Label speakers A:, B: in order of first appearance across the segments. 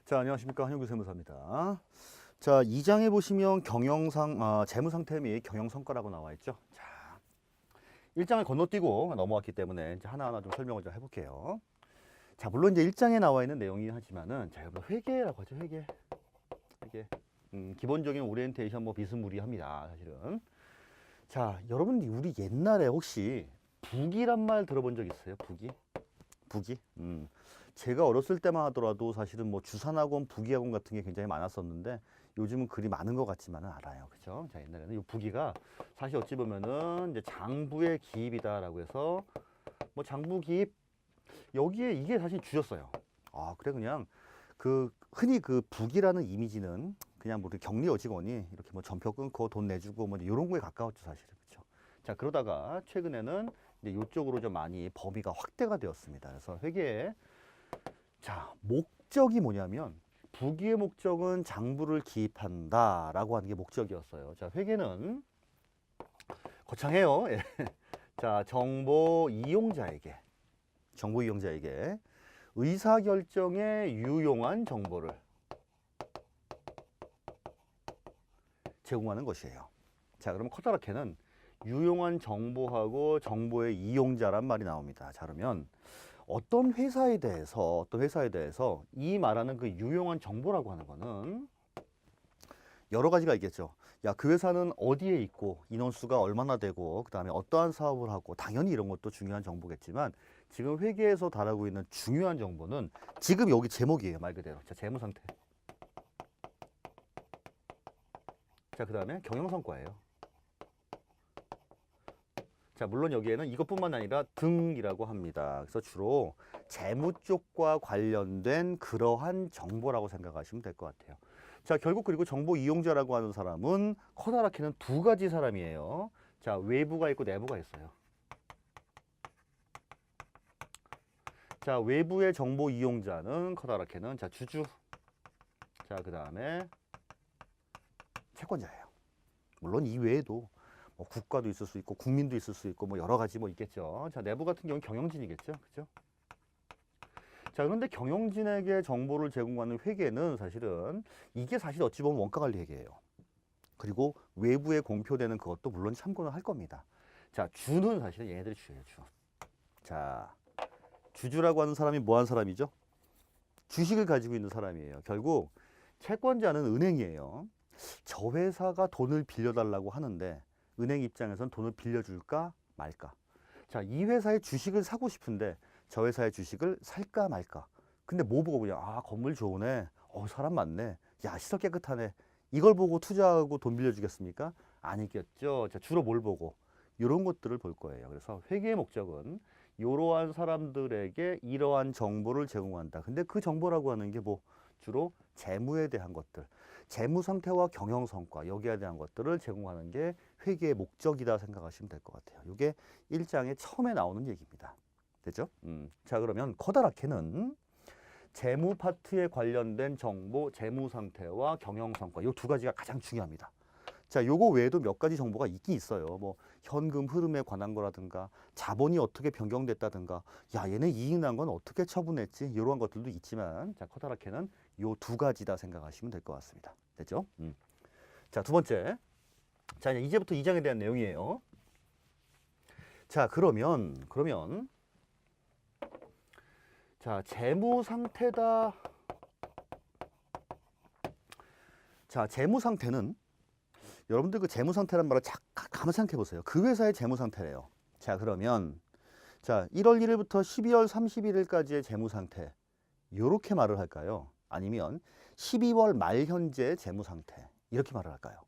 A: 자, 안녕하십니까. 한용규 세무사입니다. 자, 2장에 보시면 재무 상태 및 경영 성과라고 나와 있죠. 자, 1장을 건너뛰고 넘어왔기 때문에 이제 하나하나 좀 설명을 좀 해볼게요. 자, 물론 이제 1장에 나와 있는 내용이긴 하지만은, 자, 여러분 회계라고 하죠. 회계. 기본적인 오리엔테이션 뭐 비스무리합니다. 사실은. 자, 여러분 우리 옛날에 혹시 북이란 말 들어본 적 있어요? 북이? 제가 어렸을 때만 하더라도 사실은 뭐 주산학원, 북이학원 같은 게 굉장히 많았었는데 요즘은 그리 많은 것 같지만은 않아요. 그죠? 자, 옛날에는 이 북이가 사실 어찌 보면은 이제 장부의 기입이다라고 해서 뭐 장부 기입 여기에 이게 사실 주였어요. 아, 그래 그냥 흔히 그 북이라는 이미지는 그냥 뭐 격리 여직원이 이렇게 뭐 전표 끊고 돈 내주고 뭐 이런 거에 가까웠죠, 사실은. 그렇죠? 자, 그러다가 최근에는 이제 이쪽으로 좀 많이 범위가 확대가 되었습니다. 그래서 회계에 자, 목적이 뭐냐면 부기의 목적은 장부를 기입한다라고 하는 게 목적이었어요. 자, 회계는 거창해요. 예. 자, 정보 이용자에게 의사결정에 유용한 정보를 제공하는 것이에요. 자, 그러면 커다랗게는 유용한 정보하고 정보의 이용자란 말이 나옵니다. 자, 그러면 어떤 회사에 대해서 이 말하는 그 유용한 정보라고 하는 거는 여러 가지가 있겠죠. 야, 그 회사는 어디에 있고 인원수가 얼마나 되고 그다음에 어떠한 사업을 하고 당연히 이런 것도 중요한 정보겠지만 지금 회계에서 다루고 있는 중요한 정보는 지금 여기 제목이에요. 말 그대로. 자, 재무 상태. 자, 그다음에 경영 성과예요. 자, 물론 여기에는 이것뿐만 아니라 등이라고 합니다. 그래서 주로 재무 쪽과 관련된 그러한 정보라고 생각하시면 될 것 같아요. 자, 결국 그리고 정보 이용자라고 하는 사람은 커다랗게는 두 가지 사람이에요. 자, 외부가 있고 내부가 있어요. 자, 외부의 정보 이용자는 커다랗게는 자, 주주. 자, 그다음에 채권자예요. 물론 이 외에도 뭐 국가도 있을 수 있고 국민도 있을 수 있고 뭐 여러 가지 뭐 있겠죠. 자, 내부 같은 경우는 경영진이겠죠. 그죠? 자, 그런데 경영진에게 정보를 제공하는 회계는 사실은 이게 사실 어찌 보면 원가관리 회계예요. 그리고 외부에 공표되는 그것도 물론 참고는 할 겁니다. 자, 주는 사실은 얘네들이 주예요, 주. 자, 주주라고 하는 사람이 뭐 한 사람이죠? 주식을 가지고 있는 사람이에요. 결국 채권자는 은행이에요. 저 회사가 돈을 빌려달라고 하는데 은행 입장에선 돈을 빌려줄까 말까. 자, 이 회사의 주식을 사고 싶은데 저 회사의 주식을 살까 말까. 근데 뭐 보고 그냥 아, 건물 좋으네. 사람 많네. 야, 시설 깨끗하네. 이걸 보고 투자하고 돈 빌려주겠습니까? 아니겠죠. 자, 주로 뭘 보고? 이런 것들을 볼 거예요. 그래서 회계의 목적은 이러한 사람들에게 이러한 정보를 제공한다. 근데 그 정보라고 하는 게 뭐 주로 재무에 대한 것들, 재무 상태와 경영 성과 여기에 대한 것들을 제공하는 게 회계의 목적이다 생각하시면 될 것 같아요. 이게 1장의 처음에 나오는 얘기입니다. 됐죠? 자, 그러면 커다랗게는 재무 파트에 관련된 정보, 재무 상태와 경영 성과 이 두 가지가 가장 중요합니다. 자, 요거 외에도 몇 가지 정보가 있긴 있어요. 뭐 현금 흐름에 관한 거라든가 자본이 어떻게 변경됐다든가 야, 얘네 이익 난 건 어떻게 처분했지? 이런 것들도 있지만 자, 커다랗게는 요 두 가지다 생각하시면 될 것 같습니다. 됐죠? 자, 두 번째. 자, 이제부터 2장에 대한 내용이에요. 자, 그러면 자, 재무 상태다. 자, 재무 상태는 여러분들 그 재무 상태란 말을 가만 생각해 보세요. 그 회사의 재무 상태래요. 자, 그러면 자, 1월 1일부터 12월 31일까지의 재무 상태. 요렇게 말을 할까요? 아니면 12월 말 현재 재무 상태. 이렇게 말을 할까요?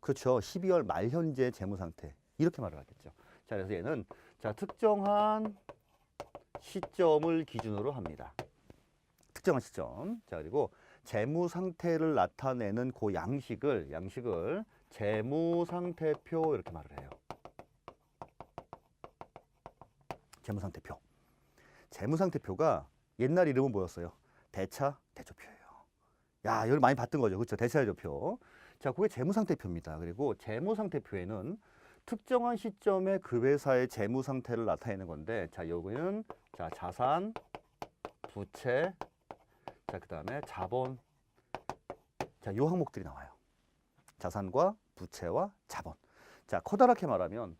A: 그렇죠. 12월 말 현재 재무 상태. 이렇게 말을 하겠죠. 자, 그래서 얘는 자, 특정한 시점을 기준으로 합니다. 특정한 시점. 자, 그리고 재무 상태를 나타내는 그 양식을 재무 상태표 이렇게 말을 해요. 재무 상태표. 재무 상태표가 옛날 이름은 뭐였어요? 대차 대조표예요. 야, 이걸 많이 봤던 거죠. 그렇죠? 대차 대조표. 자, 그게 재무 상태표입니다. 그리고 재무 상태표에는 특정한 시점에 그 회사의 재무 상태를 나타내는 건데 자, 여기는 자, 자산, 부채, 자, 그 다음에 자본. 자, 요 항목들이 나와요. 자산과 부채와 자본. 자, 커다랗게 말하면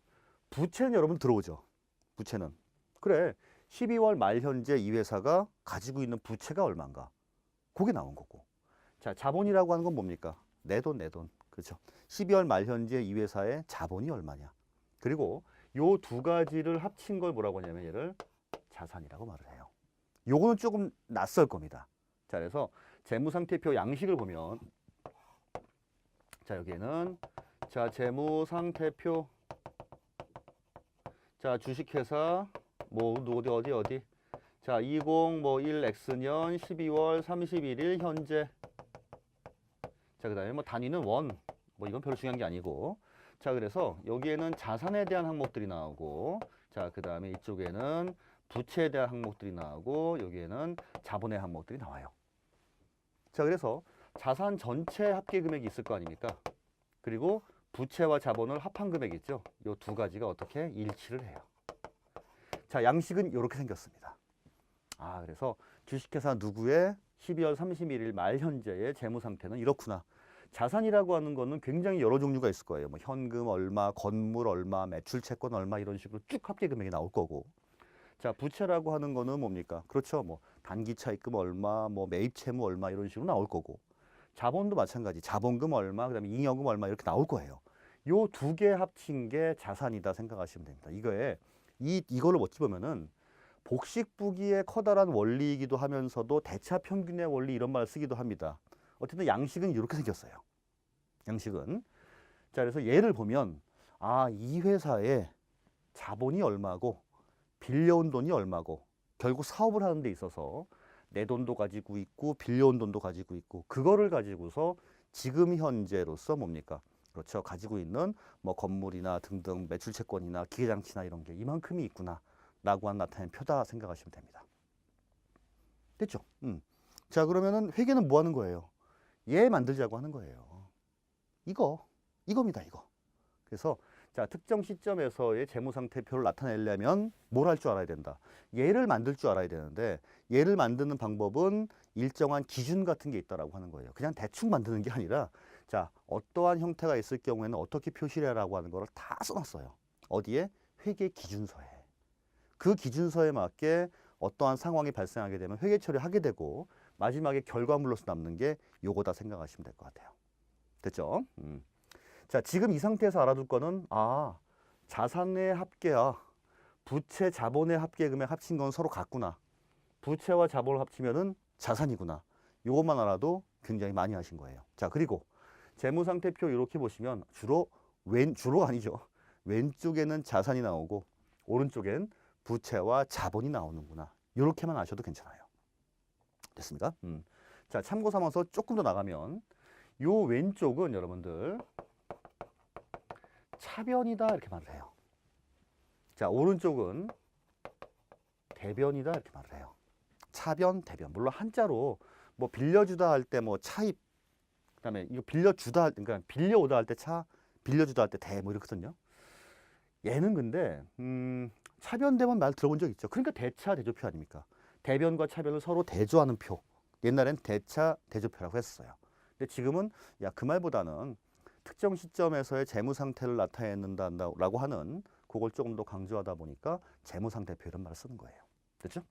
A: 부채는 여러분 들어오죠. 부채는. 그래, 12월 말 현재 이 회사가 가지고 있는 부채가 얼마인가? 그게 나온 거고. 자, 자본이라고 하는 건 뭡니까? 내 돈, 내 돈. 그렇죠. 12월 말 현재 이 회사의 자본이 얼마냐? 그리고 요 두 가지를 합친 걸 뭐라고 하냐면 얘를 자산이라고 말을 해요. 요거는 조금 낯설 겁니다. 자, 그래서 재무상태표 양식을 보면 자, 여기에는 자, 재무상태표 자, 주식회사 뭐 어디 자, 2021X년 12월 31일 현재 자, 그다음에 뭐 단위는 원. 뭐 이건 별로 중요한 게 아니고. 자, 그래서 여기에는 자산에 대한 항목들이 나오고 자, 그다음에 이쪽에는 부채에 대한 항목들이 나오고 여기에는 자본의 항목들이 나와요. 자, 그래서 자산 전체 합계 금액이 있을 거 아닙니까? 그리고 부채와 자본을 합한 금액이 있죠. 이 두 가지가 어떻게 일치를 해요. 자, 양식은 이렇게 생겼습니다. 아, 그래서 주식회사 누구의 12월 31일 말 현재의 재무 상태는 이렇구나. 자산이라고 하는 거는 굉장히 여러 종류가 있을 거예요. 뭐 현금 얼마, 건물 얼마, 매출 채권 얼마 이런 식으로 쭉 합계 금액이 나올 거고. 자, 부채라고 하는 거는 뭡니까? 그렇죠. 뭐 단기 차입금 얼마, 뭐 매입 채무 얼마 이런 식으로 나올 거고. 자본도 마찬가지. 자본금 얼마, 그다음에 잉여금 얼마 이렇게 나올 거예요. 요 두 개 합친 게 자산이다 생각하시면 됩니다. 이거에 이거를 어찌 보면은 복식부기의 커다란 원리이기도 하면서도 대차 평균의 원리 이런 말을 쓰기도 합니다. 어쨌든 양식은 이렇게 생겼어요. 양식은. 자, 그래서 예를 보면 아, 이 회사의 자본이 얼마고 빌려온 돈이 얼마고 결국 사업을 하는 데 있어서 내 돈도 가지고 있고 빌려온 돈도 가지고 있고 그거를 가지고서 지금 현재로서 뭡니까? 그렇죠. 가지고 있는 뭐 건물이나 등등 매출 채권이나 기계장치나 이런 게 이만큼이 있구나 라고 한 나타낸 표다 생각하시면 됩니다. 됐죠? 자, 그러면은 회계는 뭐 하는 거예요? 얘 만들자고 하는 거예요. 이겁니다, 이거. 그래서 자, 특정 시점에서의 재무상태표를 나타내려면 뭘 할 줄 알아야 된다. 얘를 만들 줄 알아야 되는데 얘를 만드는 방법은 일정한 기준 같은 게 있다라고 하는 거예요. 그냥 대충 만드는 게 아니라 자, 어떠한 형태가 있을 경우에는 어떻게 표시를 하라고 하는 거를 다 써놨어요. 어디에? 회계 기준서에. 그 기준서에 맞게 어떠한 상황이 발생하게 되면 회계 처리하게 되고 마지막에 결과물로서 남는 게 요거다 생각하시면 될 것 같아요. 됐죠? 자, 지금 이 상태에서 알아둘 거는 아, 자산의 합계와 부채 자본의 합계 금액 합친 건 서로 같구나. 부채와 자본을 합치면은 자산이구나. 요것만 알아도 굉장히 많이 하신 거예요. 자, 그리고 재무상태표 이렇게 보시면 주로가 아니죠. 왼쪽에는 자산이 나오고 오른쪽엔 부채와 자본이 나오는구나. 이렇게만 아셔도 괜찮아요. 됐습니까? 자, 참고 삼아서 조금 더 나가면 요 왼쪽은 여러분들 차변이다 이렇게 말을 해요. 자, 오른쪽은 대변이다 이렇게 말을 해요. 차변, 대변. 물론 한자로 뭐 빌려주다 할 때 뭐 차입, 그다음에 이거 빌려주다 할 때, 그러니까 빌려오다 할 때 차, 빌려주다 할 때 대 뭐 이렇거든요. 얘는 근데 차변, 대변 말 들어본 적 있죠. 그러니까 대차, 대조표 아닙니까? 대변과 차변을 서로 대조하는 표. 옛날엔 대차, 대조표라고 했었어요. 근데 지금은 야, 그 말보다는 특정 시점에서의 재무 상태를 나타낸다라고 하는 그걸 조금 더 강조하다 보니까 재무 상태표 이런 말을 쓰는 거예요. 됐죠?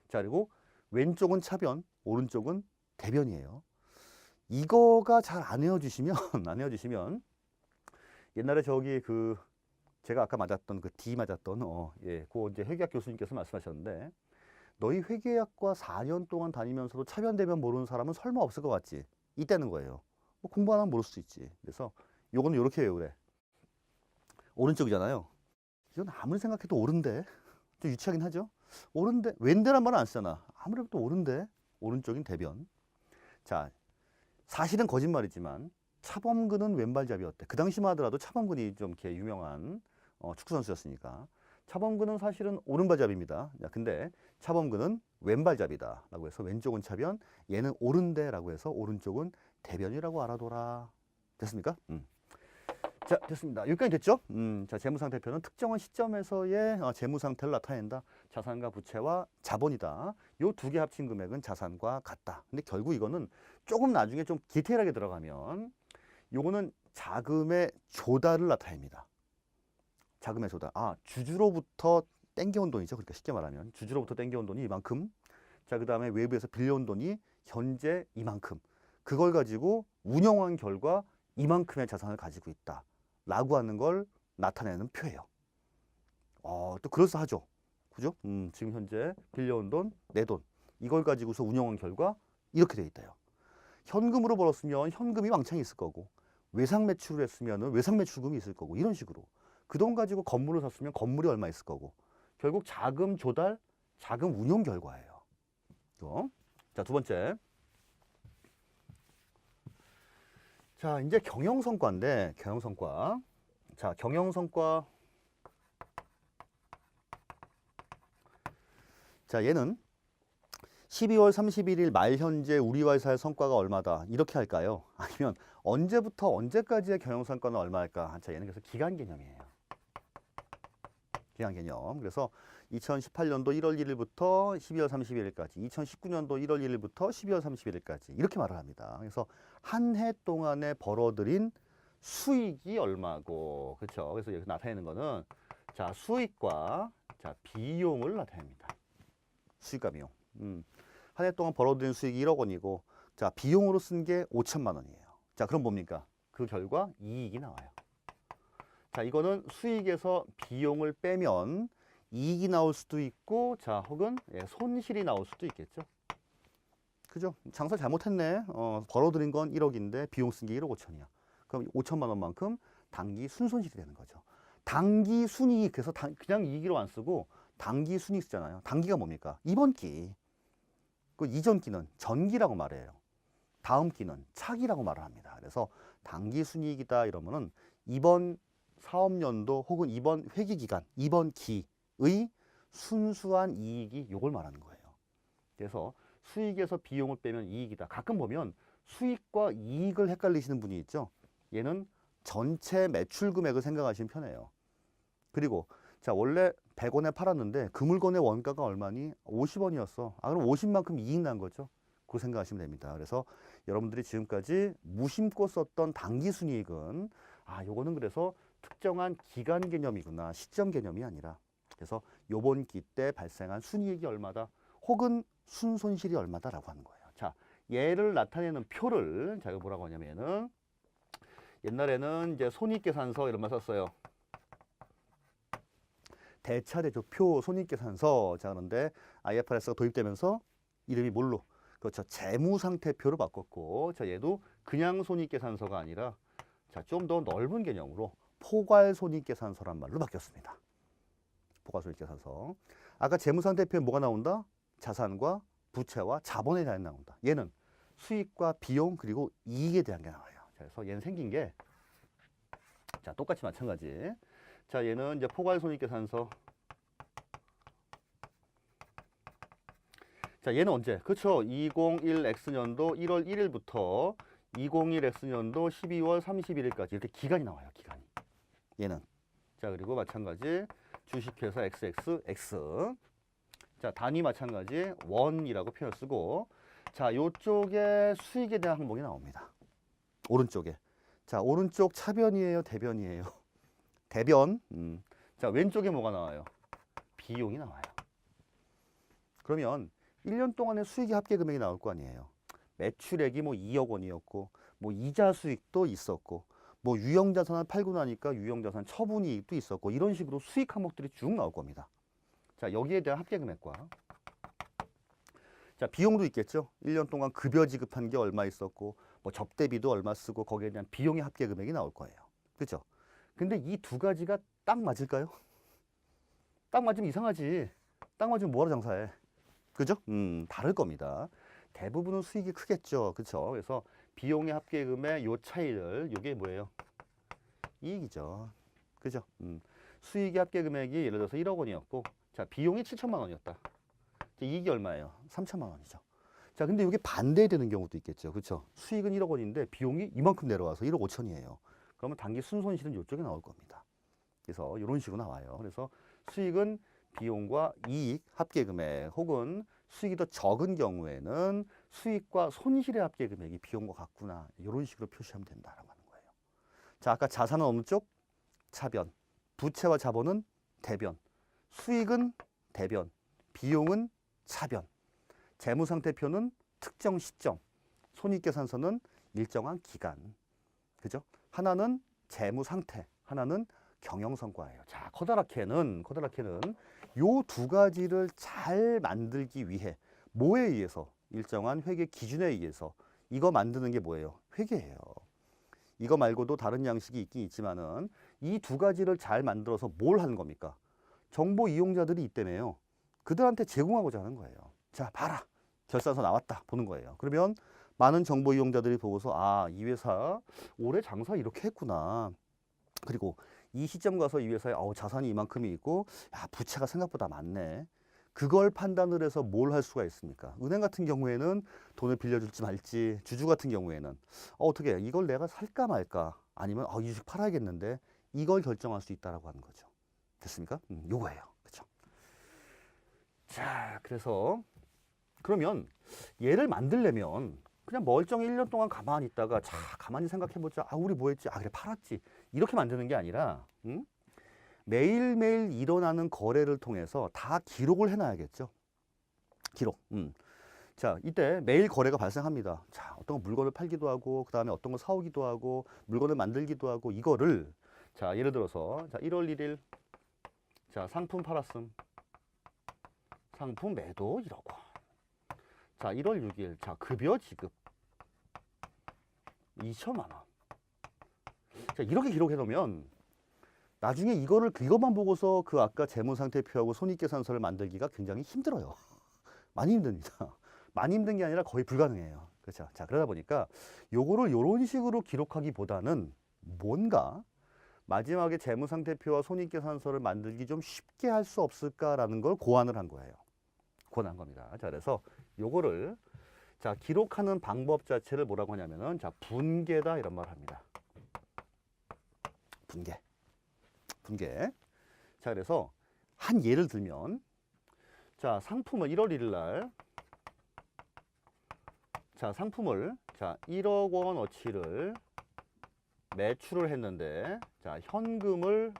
A: 자, 그리고 왼쪽은 차변, 오른쪽은 대변이에요. 이거가 잘 안 외워주시면 안 외워주시면 옛날에 저기 그 제가 아까 맞았던 그 D 맞았던 그 이제 회계학 교수님께서 말씀하셨는데 너희 회계학과 4년 동안 다니면서도 차변 대변 모르는 사람은 설마 없을 것 같지? 이때는 거예요. 뭐 공부 안 하면 모를 수 있지. 그래서 요거는 이렇게 외우래. 오른쪽이잖아요. 이건 아무리 생각해도 옳은데 좀 유치하긴 하죠. 옳은데 왼대란 말은 안 쓰잖아. 아무래도 또 옳은데 오른쪽인 대변. 자, 사실은 거짓말이지만 차범근은 왼발잡이였대. 그 당시만 하더라도 차범근이 좀 이렇게 유명한 축구 선수였으니까 차범근은 사실은 오른발잡이입니다. 근데 차범근은 왼발잡이다라고 해서 왼쪽은 차변, 얘는 옳은데라고 해서 오른쪽은 대변이라고 알아둬라. 됐습니까? 자, 됐습니다. 여기까지 됐죠? 자, 재무상태표는 특정한 시점에서의 재무상태를 나타낸다. 자산과 부채와 자본이다. 요 두 개 합친 금액은 자산과 같다. 근데 결국 이거는 조금 나중에 좀 디테일하게 들어가면 요거는 자금의 조달을 나타냅니다. 자금의 조달. 주주로부터 땡겨온 돈이죠. 그러니까 쉽게 말하면 주주로부터 땡겨온 돈이 이만큼. 자, 그 다음에 외부에서 빌려온 돈이 현재 이만큼. 그걸 가지고 운영한 결과 이만큼의 자산을 가지고 있다. 라고 하는 걸 나타내는 표예요. 또 그럴싸하죠. 그죠? 지금 현재 빌려온 돈, 내 돈. 이걸 가지고서 운영한 결과 이렇게 돼 있다요. 현금으로 벌었으면 현금이 왕창 있을 거고, 외상 매출을 했으면 외상 매출금이 있을 거고, 이런 식으로. 그 돈 가지고 건물을 샀으면 건물이 얼마 있을 거고. 결국 자금 조달, 자금 운용 결과예요. 자, 두 번째. 자, 이제 경영성과인데, 경영성과. 자, 경영성과. 자, 얘는 12월 31일 말 현재 우리 회사의 성과가 얼마다. 이렇게 할까요? 아니면 언제부터 언제까지의 경영성과는 얼마일까? 자, 얘는 그래서 기간 개념이에요. 기간 개념. 그래서 2018년도 1월 1일부터 12월 31일까지, 2019년도 1월 1일부터 12월 31일까지 이렇게 말을 합니다. 그래서 한 해 동안에 벌어들인 수익이 얼마고, 그렇죠? 그래서 여기서 나타내는 거는 자, 수익과 자, 비용을 나타냅니다. 수익과 비용. 한 해 동안 벌어들인 수익이 1억 원이고, 자, 비용으로 쓴 게 5천만 원이에요. 자, 그럼 뭡니까? 그 결과 이익이 나와요. 자, 이거는 수익에서 비용을 빼면 이익이 나올 수도 있고, 자, 혹은 손실이 나올 수도 있겠죠. 그죠? 장사 잘못했네. 벌어들인 건 1억인데 비용 쓴 게 1억 5천이야. 그럼 5천만 원만큼 단기 순손실이 되는 거죠. 단기 순이익, 그래서 그냥 이익으로 안 쓰고 단기 순이익 쓰잖아요. 단기가 뭡니까? 이번 기. 그 이전 기는 전기라고 말해요. 다음 기는 차기라고 말을 합니다. 그래서 단기 순이익이다 이러면은 이번 사업연도 혹은 이번 회기 기간, 이번 기의 순수한 이익이 요걸 말하는 거예요. 그래서 수익에서 비용을 빼면 이익이다. 가끔 보면 수익과 이익을 헷갈리시는 분이 있죠. 얘는 전체 매출 금액을 생각하시면 편해요. 그리고 자, 원래 100원에 팔았는데 그 물건의 원가가 얼마니? 50원이었어. 그럼 50만큼 이익 난 거죠. 그거 생각하시면 됩니다. 그래서 여러분들이 지금까지 무심코 썼던 단기 순이익은 요거는 그래서 특정한 기간 개념이구나. 시점 개념이 아니라. 그래서 요번 기 때 발생한 순이익이 얼마다. 혹은 순손실이 얼마다라고 하는 거예요. 자, 얘를 나타내는 표를 자, 이거 뭐라고 하냐면은 옛날에는 이제 손익계산서 이런 말 썼어요. 대차대조표 손익계산서. 자, 그런데 IFRS가 도입되면서 이름이 뭘로? 그렇죠. 재무상태표로 바꿨고, 자, 얘도 그냥 손익계산서가 아니라 자, 좀 더 넓은 개념으로 포괄손익계산서란 말로 바뀌었습니다. 포괄손익계산서. 아까 재무상태표에 뭐가 나온다? 자산과 부채와 자본에 대한 나온다. 얘는 수익과 비용 그리고 이익에 대한 게 나와요. 자, 그래서 얘는 생긴 게 자, 똑같이 마찬가지. 자, 얘는 이제 포괄손익계산서. 자, 얘는 언제? 그렇죠. 2021X년도 1월 1일부터 2021X년도 12월 31일까지 이렇게 기간이 나와요. 기간이. 얘는. 자, 그리고 마찬가지 주식회사 XXX. 자, 단위 마찬가지 원이라고 표현 쓰고, 자, 요쪽에 수익에 대한 항목이 나옵니다. 오른쪽에. 자, 오른쪽 차변이에요, 대변이에요? 대변. 자, 왼쪽에 뭐가 나와요? 비용이 나와요. 그러면 1년 동안의 수익의 합계 금액이 나올 거 아니에요. 매출액이 뭐 2억 원이었고, 뭐 이자 수익도 있었고, 뭐 유형자산을 팔고 나니까 유형자산 처분이익도 있었고, 이런 식으로 수익 항목들이 쭉 나올 겁니다. 자, 여기에 대한 합계 금액과 자, 비용도 있겠죠. 1년 동안 급여 지급한 게 얼마 있었고, 뭐 접대비도 얼마 쓰고, 거기에 대한 비용의 합계 금액이 나올 거예요. 그렇죠? 근데 이 두 가지가 딱 맞을까요? 딱 맞으면 이상하지. 딱 맞으면 뭐하러 장사해? 그죠? 다를 겁니다. 대부분은 수익이 크겠죠. 그렇죠? 그래서 비용의 합계 금액 요 차이를, 요게 뭐예요? 이익이죠. 그죠? 수익의 합계 금액이 예를 들어서 1억 원이었고, 자, 비용이 7천만 원이었다. 이익이 얼마예요? 3천만 원이죠. 자, 근데 이게 반대되는 경우도 있겠죠. 그렇죠? 수익은 1억 원인데 비용이 이만큼 내려와서 1억 5천이에요. 그러면 당기 순손실은 이쪽에 나올 겁니다. 그래서 이런 식으로 나와요. 그래서 수익은 비용과 이익 합계 금액 혹은 수익이 더 적은 경우에는 수익과 손실의 합계 금액이 비용과 같구나. 이런 식으로 표시하면 된다라고 하는 거예요. 자, 아까 자산은 어느 쪽? 차변. 부채와 자본은 대변. 수익은 대변. 비용은 차변. 재무상태표는 특정 시점. 손익계산서는 일정한 기간. 그죠? 하나는 재무상태, 하나는 경영성과예요. 자, 커다랗게는 요 두 가지를 잘 만들기 위해 뭐에 의해서? 일정한 회계 기준에 의해서 이거 만드는 게 뭐예요? 회계예요. 이거 말고도 다른 양식이 있긴 있지만은 이 두 가지를 잘 만들어서 뭘 하는 겁니까? 정보 이용자들이 있다며요. 그들한테 제공하고자 하는 거예요. 자, 봐라. 결산서 나왔다. 보는 거예요. 그러면 많은 정보 이용자들이 보고서 아, 이 회사 올해 장사 이렇게 했구나. 그리고 이 시점 가서 이 회사에 자산이 이만큼이 있고 야, 부채가 생각보다 많네. 그걸 판단을 해서 뭘 할 수가 있습니까? 은행 같은 경우에는 돈을 빌려줄지 말지, 주주 같은 경우에는 어떻게 이걸 내가 살까 말까 아니면 이 주식 팔아야겠는데 이걸 결정할 수 있다라고 하는 거죠. 됐습니까? 요거예요. 그렇죠? 자, 그래서 그러면 얘를 만들려면 그냥 멀쩡히 1년 동안 가만히 있다가 자, 가만히 생각해보자. 아, 우리 뭐 했지? 아, 그래, 팔았지. 이렇게 만드는 게 아니라 매일매일 일어나는 거래를 통해서 다 기록을 해놔야겠죠. 기록. 자, 이때 매일 거래가 발생합니다. 자, 어떤 거 물건을 팔기도 하고 그 다음에 어떤 거 사오기도 하고 물건을 만들기도 하고 이거를 자, 예를 들어서 자, 1월 1일 자, 상품 팔았음. 상품 매도 1억 원. 자, 1월 6일 자, 급여 지급 2천만 원. 자, 이렇게 기록해 놓으면 나중에 이것만 보고서 그 아까 재무상태표하고 손익계산서를 만들기가 굉장히 힘들어요. 많이 힘듭니다. 많이 힘든 게 아니라 거의 불가능해요. 그렇죠? 자, 그러다 보니까 요거를 이런 식으로 기록하기보다는 뭔가 마지막에 재무상태표와 손익계산서를 만들기 좀 쉽게 할 수 없을까라는 걸 고안을 한 거예요. 고안한 겁니다. 자, 그래서 요거를 자, 기록하는 방법 자체를 뭐라고 하냐면은 자, 분계다 이런 말을 합니다. 분계. 자, 그래서 한 예를 들면 자, 상품을 1월 1일 날 자, 상품을 자, 1억 원어치를 매출을 했는데 자, 현금을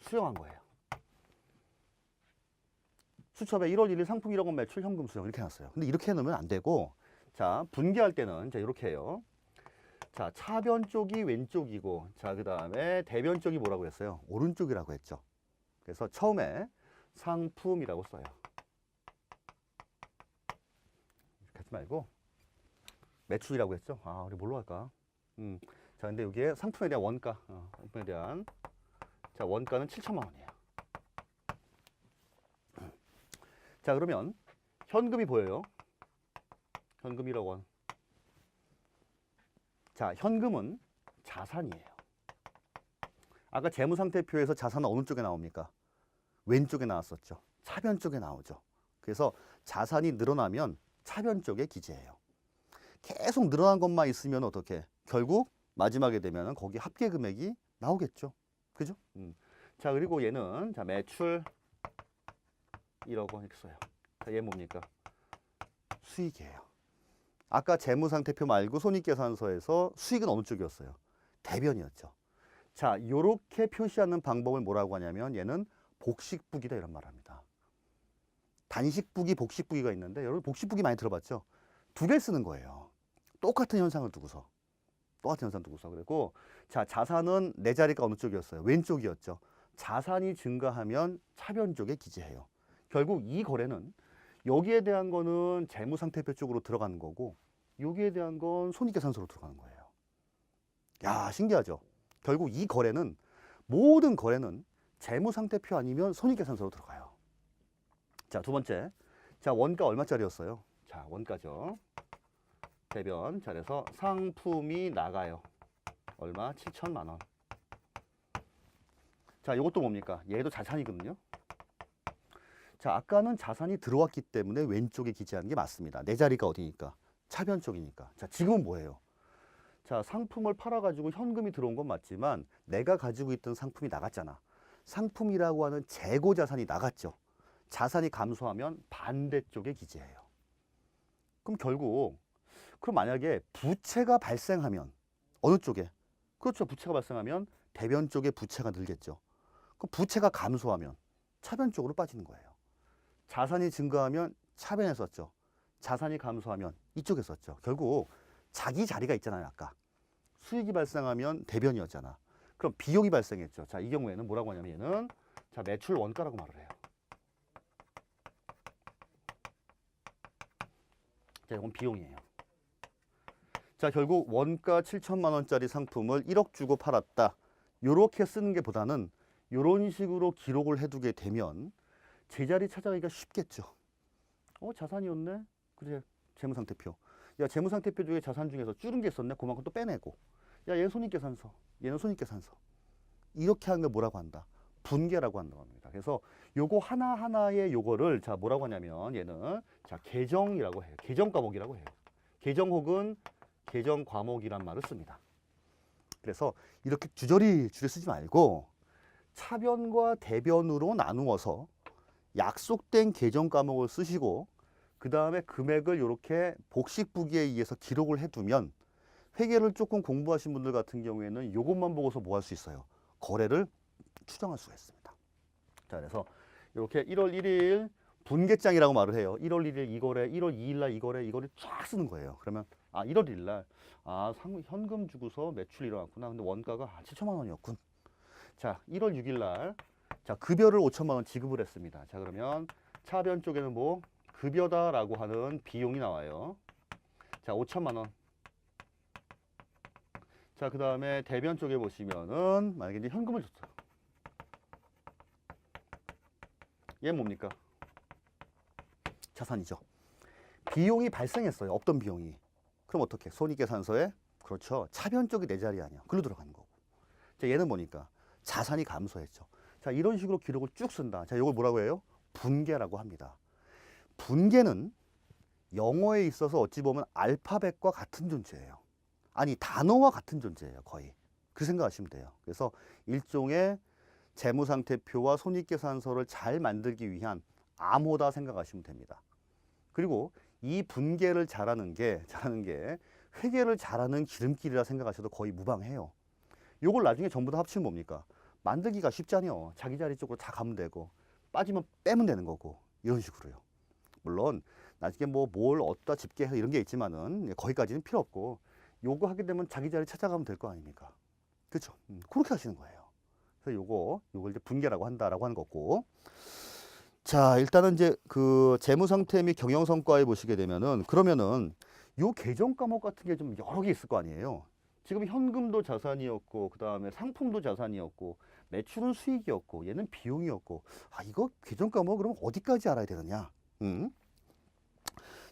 A: 수령한 거예요. 수첩에 1월 1일 상품 1억 원 매출 현금 수령 이렇게 해놨어요. 근데 이렇게 해놓으면 안 되고 자, 분계할 때는 자, 이렇게 해요. 자, 차변 쪽이 왼쪽이고 자, 그 다음에 대변 쪽이 뭐라고 했어요? 오른쪽이라고 했죠. 그래서 처음에 상품이라고 써요. 이렇게 하지 말고 매출이라고 했죠. 아, 우리 뭘로 할까? 자, 근데 여기에 상품에 대한 원가, 상품에 대한 자, 원가는 7천만 원이에요. 자, 그러면 현금이 보여요. 현금 1억 원. 자, 현금은 자산이에요. 아까 재무상태표에서 자산은 어느 쪽에 나옵니까? 왼쪽에 나왔었죠. 차변 쪽에 나오죠. 그래서 자산이 늘어나면 차변 쪽에 기재해요. 계속 늘어난 것만 있으면 어떻게? 결국 마지막에 되면 거기 합계 금액이 나오겠죠. 그죠? 자, 그리고 얘는 자, 매출 1억 원 이렇게 써요. 자, 얘 뭡니까? 수익이에요. 아까 재무상태표 말고 손익계산서에서 수익은 어느 쪽이었어요? 대변이었죠. 자, 요렇게 표시하는 방법을 뭐라고 하냐면 얘는 복식부기다 이런 말을 합니다. 단식부기, 복식부기가 있는데 여러분 복식부기 많이 들어봤죠? 두 개 쓰는 거예요. 똑같은 현상을 두고서. 그리고 자, 자산은 내 자리가 어느 쪽이었어요? 왼쪽이었죠. 자산이 증가하면 차변 쪽에 기재해요. 결국 이 거래는 여기에 대한 거는 재무상태표 쪽으로 들어가는 거고 여기에 대한 건 손익계산서로 들어가는 거예요. 야, 신기하죠? 결국 이 거래는 모든 거래는 재무상태표 아니면 손익계산서로 들어가요. 자, 두 번째. 자, 원가 얼마짜리였어요? 자, 원가죠. 대변. 자, 그래서 상품이 나가요. 얼마? 7천만 원. 자, 이것도 뭡니까? 얘도 자산이거든요. 자, 아까는 자산이 들어왔기 때문에 왼쪽에 기재하는 게 맞습니다. 내 자리가 어디니까? 차변 쪽이니까. 자, 지금은 뭐예요? 자, 상품을 팔아가지고 현금이 들어온 건 맞지만 내가 가지고 있던 상품이 나갔잖아. 상품이라고 하는 재고 자산이 나갔죠. 자산이 감소하면 반대쪽에 기재해요. 그럼 결국 그럼 만약에 부채가 발생하면 어느 쪽에? 그렇죠. 부채가 발생하면 대변 쪽에 부채가 늘겠죠. 그럼 부채가 감소하면 차변 쪽으로 빠지는 거예요. 자산이 증가하면 차변에 썼죠. 자산이 감소하면 이쪽에 썼죠. 결국 자기 자리가 있잖아요. 아까 수익이 발생하면 대변이었잖아. 그럼 비용이 발생했죠. 자, 이 경우에는 뭐라고 하냐면 얘는 자, 매출 원가라고 말을 해요. 자, 이건 비용이에요. 자, 결국 원가 7천만 원짜리 상품을 1억 주고 팔았다. 요렇게 쓰는 게 보다는 요런 식으로 기록을 해두게 되면 제자리 찾아가기가 쉽겠죠. 자산이었네? 그래, 재무상태표. 야, 재무상태표 중에 자산 중에서 줄은 게 있었네? 그만큼 또 빼내고. 야, 얘는 손익계산서. 얘는 손익계산서. 이렇게 하는 걸 뭐라고 한다? 분계라고 한다고 합니다. 그래서 요거 하나하나의 요거를 자, 뭐라고 하냐면 얘는 자, 계정이라고 해요. 계정 과목이라고 해요. 계정 혹은 계정 과목이란 말을 씁니다. 그래서 이렇게 줄여 쓰지 말고 차변과 대변으로 나누어서 약속된 계정 과목을 쓰시고 그 다음에 금액을 이렇게 복식부기에 의해서 기록을 해두면 회계를 조금 공부하신 분들 같은 경우에는 이것만 보고서 뭐 할 수 있어요? 거래를 추정할 수가 있습니다. 자, 그래서 이렇게 1월 1일 분계장이라고 말을 해요. 1월 1일 이 거래, 1월 2일 날 이 거래, 이거를 쫙 쓰는 거예요. 그러면 1월 1일 날 현금 주고서 매출이 일어났구나. 근데 원가가 7천만 원이었군. 자, 1월 6일 날 자, 급여를 5천만 원 지급을 했습니다. 자, 그러면 차변 쪽에는 뭐 급여다라고 하는 비용이 나와요. 자, 5천만 원. 자, 그 다음에 대변 쪽에 보시면은 만약에 이제 현금을 줬어요. 얘는 뭡니까? 자산이죠. 비용이 발생했어요. 없던 비용이. 그럼 어떻게? 손익계산서에 그렇죠. 차변 쪽이 내 자리 아니야. 글로 들어가는 거고. 자, 얘는 뭐니까? 자산이 감소했죠. 자, 이런 식으로 기록을 쭉 쓴다. 자, 이걸 뭐라고 해요? 분계라고 합니다. 분계는 영어에 있어서 어찌 보면 알파벳과 같은 존재예요. 아니, 단어와 같은 존재예요. 거의. 그 생각하시면 돼요. 그래서 일종의 재무상태표와 손익계산서를 잘 만들기 위한 암호다 생각하시면 됩니다. 그리고 이 분계를 잘하는 게 회계를 잘하는 기름길이라 생각하셔도 거의 무방해요. 요걸 나중에 전부 다 합치면 뭡니까? 만들기가 쉽잖아요. 자기 자리 쪽으로 다 가면 되고 빠지면 빼면 되는 거고 이런 식으로요. 물론 나중에 뭘 어디다 집계해서 이런 게 있지만은 거기까지는 필요 없고 요거 하게 되면 자기 자리 찾아가면 될 거 아닙니까? 그렇죠? 그렇게 하시는 거예요. 그래서 요걸 이제 분계라고 한다라고 하는 거고. 자, 일단은 이제 그 재무상태 및 경영성과에 보시게 되면은 그러면은 요 계정 과목 같은 게 좀 여러 개 있을 거 아니에요. 지금 현금도 자산이었고 그 다음에 상품도 자산이었고 매출은 수익이었고 얘는 비용이었고 이거 계정 과목 그럼 어디까지 알아야 되느냐?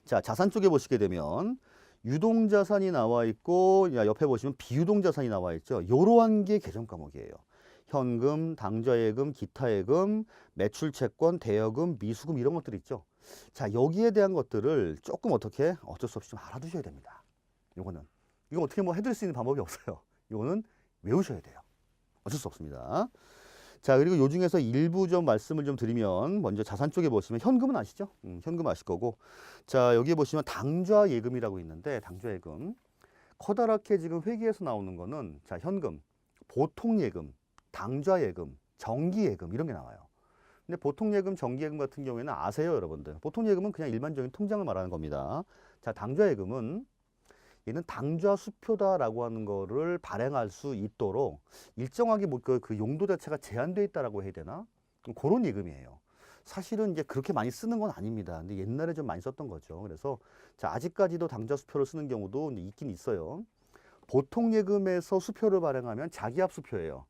A: 자, 자산 쪽에 보시게 되면 유동자산이 나와 있고 옆에 보시면 비유동자산이 나와 있죠. 요러한 게 계정 과목이에요. 현금, 당좌예금, 기타예금, 매출채권, 대여금, 미수금 이런 것들 있죠. 자, 여기에 대한 것들을 조금 어쩔 수 없이 좀 알아두셔야 됩니다. 이거 어떻게 해드릴 수 있는 방법이 없어요. 이거는 외우셔야 돼요. 어쩔 수 없습니다. 자, 그리고 요 중에서 일부 좀 말씀을 좀 드리면 먼저 자산 쪽에 보시면 현금은 아시죠? 현금 아실 거고. 자, 여기에 보시면 당좌예금이라고 있는데 당좌예금 커다랗게 지금 회계에서 나오는 거는 자, 현금, 보통예금, 당좌예금, 정기예금 이런 게 나와요. 근데 보통예금, 정기예금 같은 경우에는 아세요, 여러분들? 보통예금은 그냥 일반적인 통장을 말하는 겁니다. 자, 당좌예금은 얘는 당좌 수표다라고 하는 거를 발행할 수 있도록 일정하게 그 용도 자체가 제한되어 있다라고 해야 되나? 그런 예금이에요. 사실은 이제 그렇게 많이 쓰는 건 아닙니다. 근데 옛날에 좀 많이 썼던 거죠. 그래서 자, 아직까지도 당좌 수표를 쓰는 경우도 있긴 있어요. 보통 예금에서 수표를 발행하면 자기합 수표예요.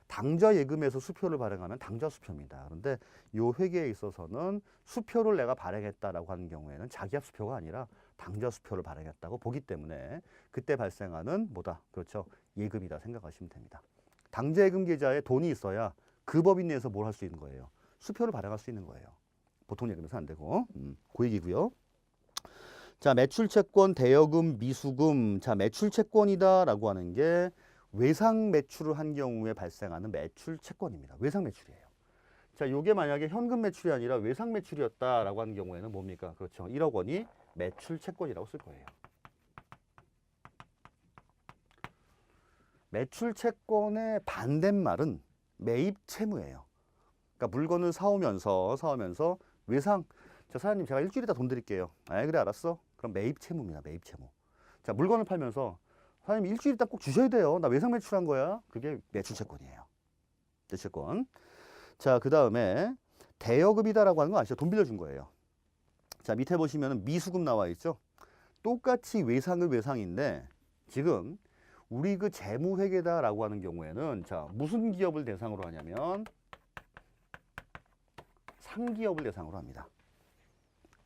A: 당좌 예금에서 수표를 발행하면 당좌 수표입니다. 그런데 요 회계에 있어서는 수표를 내가 발행했다라고 하는 경우에는 자기합 수표가 아니라 당좌 수표를 발행했다고 보기 때문에 그때 발생하는 뭐다? 그렇죠. 예금이다 생각하시면 됩니다. 당좌 예금 계좌에 돈이 있어야 그 법인 내에서 뭘 할 수 있는 거예요? 수표를 발행할 수 있는 거예요. 보통 예금에서 안 되고. 그 얘기고요. 자, 매출채권, 대여금, 미수금. 자, 매출채권이다라고 하는 게 외상 매출을 한 경우에 발생하는 매출채권입니다. 외상 매출이에요. 자, 요게 만약에 현금 매출이 아니라 외상 매출이었다라고 하는 경우에는 뭡니까? 그렇죠. 1억 원이 매출채권이라고 쓸 거예요. 매출채권의 반대말은 매입채무예요. 그러니까 물건을 사오면서 외상, 자, 사장님 제가 일주일 있다 돈 드릴게요. 아, 그래 알았어. 그럼 매입채무입니다. 매입채무. 자, 물건을 팔면서 사장님 일주일 있다 꼭 주셔야 돼요. 나 외상 매출한 거야. 그게 매출채권이에요. 매출채권. 자, 그 다음에 대여금이다라고 하는 거 아시죠? 돈 빌려준 거예요. 자, 밑에 보시면 미수금 나와 있죠? 똑같이 외상은 외상인데 지금 우리 그 재무회계다라고 하는 경우에는 자, 무슨 기업을 대상으로 하냐면 상기업을 대상으로 합니다.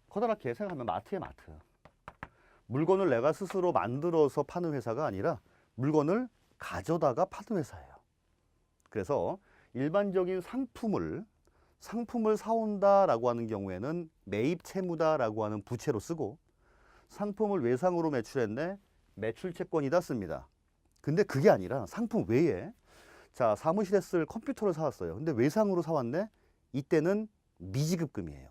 A: 커다랗게 생각하면 마트에 마트. 물건을 내가 스스로 만들어서 파는 회사가 아니라 물건을 가져다가 파는 회사예요. 그래서 일반적인 상품을 사온다라고 하는 경우에는 매입채무다라고 하는 부채로 쓰고 상품을 외상으로 매출했네 매출채권이다 씁니다. 근데 그게 아니라 상품 외에 자, 사무실에 쓸 컴퓨터를 사왔어요. 근데 외상으로 사왔네 이때는 미지급금이에요.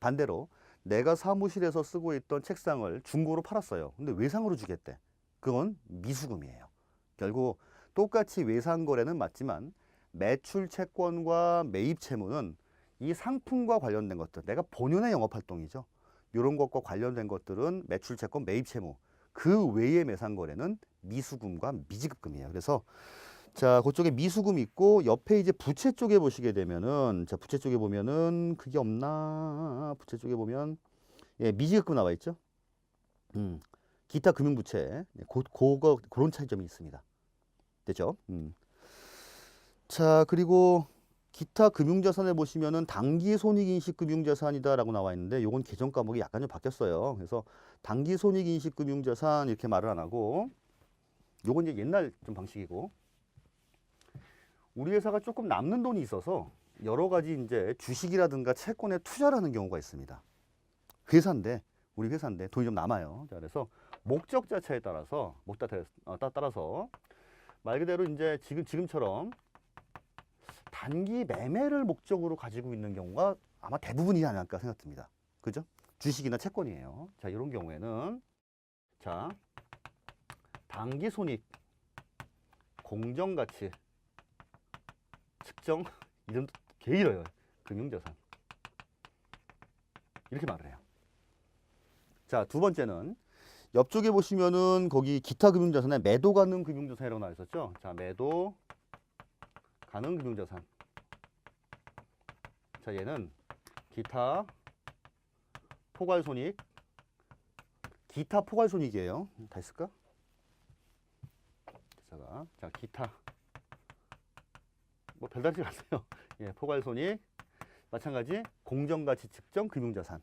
A: 반대로 내가 사무실에서 쓰고 있던 책상을 중고로 팔았어요. 근데 외상으로 주겠대. 그건 미수금이에요. 결국 똑같이 외상 거래는 맞지만 매출 채권과 매입 채무는 이 상품과 관련된 것들, 내가 본연의 영업 활동이죠. 이런 것과 관련된 것들은 매출 채권, 매입 채무. 그 외의 매상 거래는 미수금과 미지급금이에요. 그래서 자, 그쪽에 미수금 있고 옆에 이제 부채 쪽에 보시게 되면은 자, 부채 쪽에 보면은 그게 없나? 부채 쪽에 보면 예, 미지급금 나와 있죠. 기타 금융부채. 그런 차이점이 있습니다. 됐죠? 자, 그리고 기타 금융자산에 보시면은 당기손익인식 금융자산이다라고 나와 있는데 요건 개정 과목이 약간 좀 바뀌었어요. 그래서 당기손익인식 금융자산 이렇게 말을 안 하고 요건 이제 옛날 좀 방식이고 우리 회사가 조금 남는 돈이 있어서 여러 가지 이제 주식이라든가 채권에 투자를 하는 경우가 있습니다. 우리 회사인데 돈이 좀 남아요. 자, 그래서 목적 자체에 따라서 따라서 말 그대로 이제 지금처럼 단기 매매를 목적으로 가지고 있는 경우가 아마 대부분이지 않을까 생각됩니다. 그죠? 주식이나 채권이에요. 자, 이런 경우에는 자, 단기 손익, 공정가치 측정 이름도 개 길어요. 금융자산 이렇게 말을 해요. 자, 두 번째는 옆쪽에 보시면은 거기 기타 금융자산에 매도 가능 금융자산이라고 나와 있었죠. 자, 매도 가능 금융자산. 자, 얘는 기타 포괄손익, 기타 포괄손익이에요. 다 있을까? 자, 기타 뭐 별다르지 않아요. 예, 포괄손익 마찬가지 공정가치 측정 금융자산.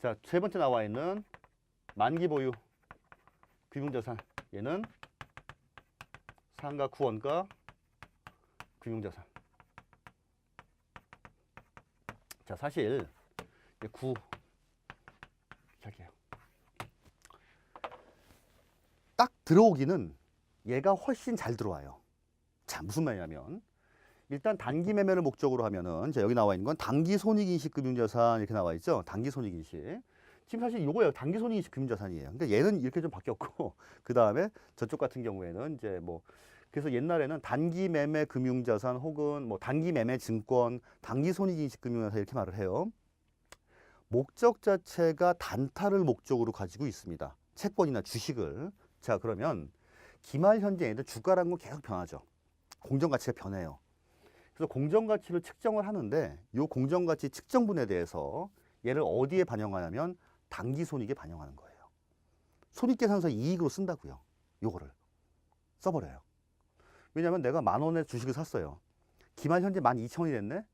A: 자, 세 번째 나와 있는 만기 보유 금융자산. 얘는 상가 구원가 금융자산. 자, 사실 할게요. 딱 들어오기는 얘가 훨씬 잘 들어와요. 자, 무슨 말이냐면 일단 단기 매매를 목적으로 하면은 자, 여기 나와 있는 건 단기 손익인식 금융자산 이렇게 나와 있죠. 단기 손익인식. 지금 사실 요거예요. 단기 손익인식 금융자산이에요. 근데 얘는 이렇게 좀 바뀌었고 그 다음에 저쪽 같은 경우에는 이제 뭐 그래서 옛날에는 단기 매매 금융자산 혹은 뭐 단기 매매 증권, 단기 손익인식 금융자산 이렇게 말을 해요. 목적 자체가 단타를 목적으로 가지고 있습니다. 채권이나 주식을. 자, 그러면 기말 현재에는 주가라는 건 계속 변하죠. 공정가치가 변해요. 그래서 공정가치를 측정을 하는데 이 공정가치 측정분에 대해서 얘를 어디에 반영하냐면 당기손익에 반영하는 거예요. 손익계산서 이익으로 쓴다고요. 요거를 써버려요. 왜냐하면 내가 10,000원의 주식을 샀어요. 기말 현재 12,000원이 됐네?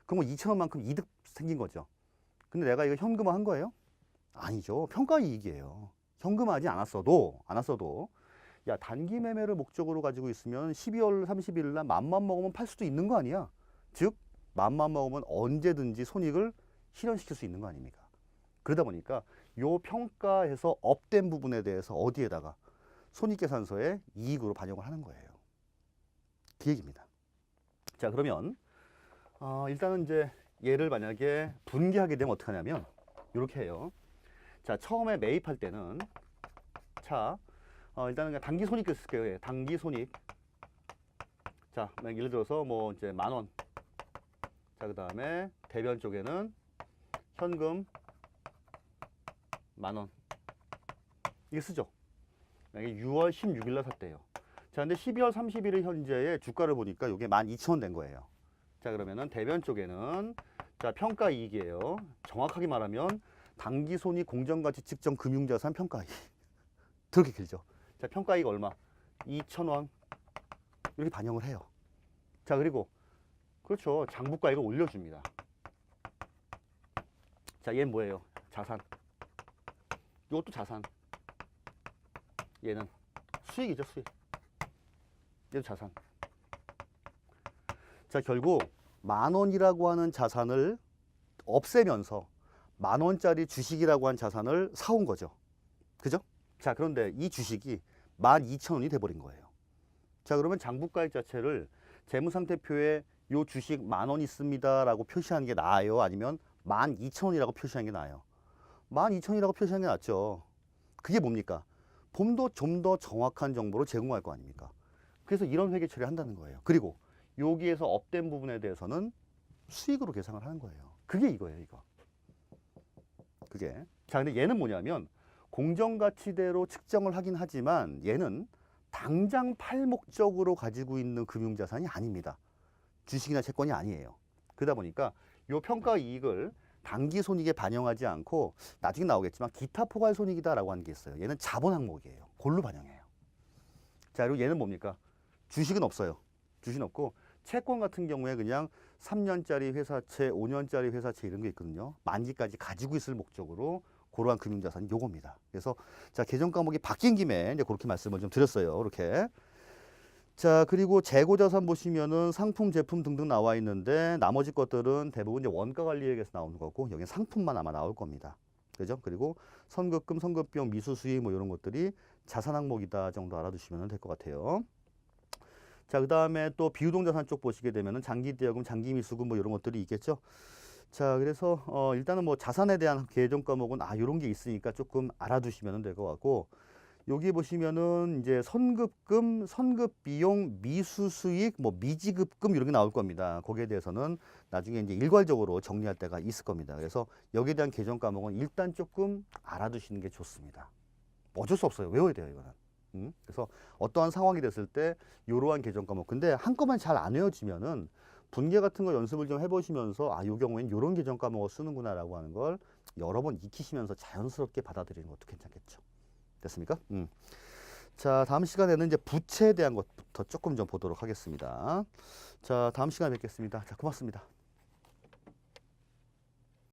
A: 그럼 2,000원만큼 이득 생긴 거죠. 근데 내가 이거 현금화한 거예요? 아니죠. 평가이익이에요. 현금화하지 않았어도 야, 단기 매매를 목적으로 가지고 있으면 12월 30일 날 맘만 먹으면 팔 수도 있는 거 아니야. 즉 맘만 먹으면 언제든지 손익을 실현시킬 수 있는 거 아닙니까? 그러다 보니까 요 평가에서 업된 부분에 대해서 어디에다가 손익계산서에 이익으로 반영을 하는 거예요. 그 얘기입니다. 자, 그러면 일단은 이제 얘를 만약에 분기하게 되면 어떻게 하냐면 이렇게 해요. 자, 처음에 매입할 때는 일단은 그냥 단기 손익 쓸게요. 예, 단기 손익. 자, 예를 들어서 뭐 이제 10,000원. 자, 그다음에 대변 쪽에는 현금 10,000원. 이게 쓰죠. 이게 6월 16일 날 샀대요. 자, 근데 12월 31일 현재의 주가를 보니까 이게 12,000원 된 거예요. 자, 그러면은 대변 쪽에는 자, 평가 이익이에요. 정확하게 말하면 단기 손익 공정가치 측정 금융자산 평가 이익. 그렇게 길죠. 자, 평가 이익 얼마? 2,000원. 이렇게 반영을 해요. 자, 그리고 그렇죠. 장부가액을 올려줍니다. 자, 얘는 뭐예요? 자산. 이것도 자산. 얘는 수익이죠, 수익. 얘도 자산. 자, 결국 10,000원이라고 하는 자산을 없애면서 10,000원짜리 주식이라고 한 자산을 사온 거죠. 그죠? 자, 그런데 이 주식이 12,000원이 돼버린 거예요. 자, 그러면 장부가액 자체를 재무상태표에 요 주식 10,000원 있습니다라고 표시하는 게 나아요? 아니면 12,000원이라고 표시하는 게 나아요? 12,000원이라고 표시하는 게 낫죠. 그게 뭡니까? 좀 더 정확한 정보를 제공할 거 아닙니까? 그래서 이런 회계 처리를 한다는 거예요. 그리고 여기에서 업된 부분에 대해서는 수익으로 계산을 하는 거예요. 그게 이거예요, 이거. 그게. 자, 근데 얘는 뭐냐면 공정가치대로 측정을 하긴 하지만 얘는 당장 팔 목적으로 가지고 있는 금융자산이 아닙니다. 주식이나 채권이 아니에요. 그러다 보니까 이 평가 이익을 단기 손익에 반영하지 않고 나중에 나오겠지만 기타 포괄 손익이다라고 하는 게 있어요. 얘는 자본 항목이에요. 골로 반영해요. 자, 그리고 얘는 뭡니까? 주식은 없어요. 주식은 없고 채권 같은 경우에 그냥 3년짜리 회사채, 5년짜리 회사채 이런 게 있거든요. 만기까지 가지고 있을 목적으로 그러한 금융자산이 요겁니다. 그래서 자, 계정 과목이 바뀐 김에 이제 그렇게 말씀을 좀 드렸어요. 이렇게. 자, 그리고 재고자산 보시면은 상품, 제품 등등 나와 있는데 나머지 것들은 대부분 이제 원가관리액에서 나오는 거고 여기 상품만 아마 나올 겁니다. 그죠? 그리고 선급금, 선급비용, 미수수익 뭐 이런 것들이 자산 항목이다 정도 알아두시면 될 것 같아요. 자, 그 다음에 또 비유동자산 쪽 보시게 되면은 장기대여금, 장기미수금 뭐 이런 것들이 있겠죠. 자, 그래서 일단은 뭐 자산에 대한 계정 과목은 이런 게 있으니까 조금 알아두시면 될 것 같고 여기 보시면은 이제 선급금, 선급비용, 미수수익, 뭐 미지급금 이런 게 나올 겁니다. 거기에 대해서는 나중에 이제 일괄적으로 정리할 때가 있을 겁니다. 그래서 여기에 대한 계정 과목은 일단 조금 알아두시는 게 좋습니다. 어쩔 수 없어요. 외워야 돼요, 이거는. 그래서 어떠한 상황이 됐을 때 이러한 계정 과목. 근데 한꺼번에 잘 안 외워지면은 분계 같은 거 연습을 좀 해보시면서 이 경우에는 이런 계정 과목을 쓰는구나라고 하는 걸 여러 번 익히시면서 자연스럽게 받아들이는 것도 괜찮겠죠. 됐습니까? 자, 다음 시간에는 이제 부채에 대한 것부터 조금 좀 보도록 하겠습니다. 자, 다음 시간에 뵙겠습니다. 자, 고맙습니다.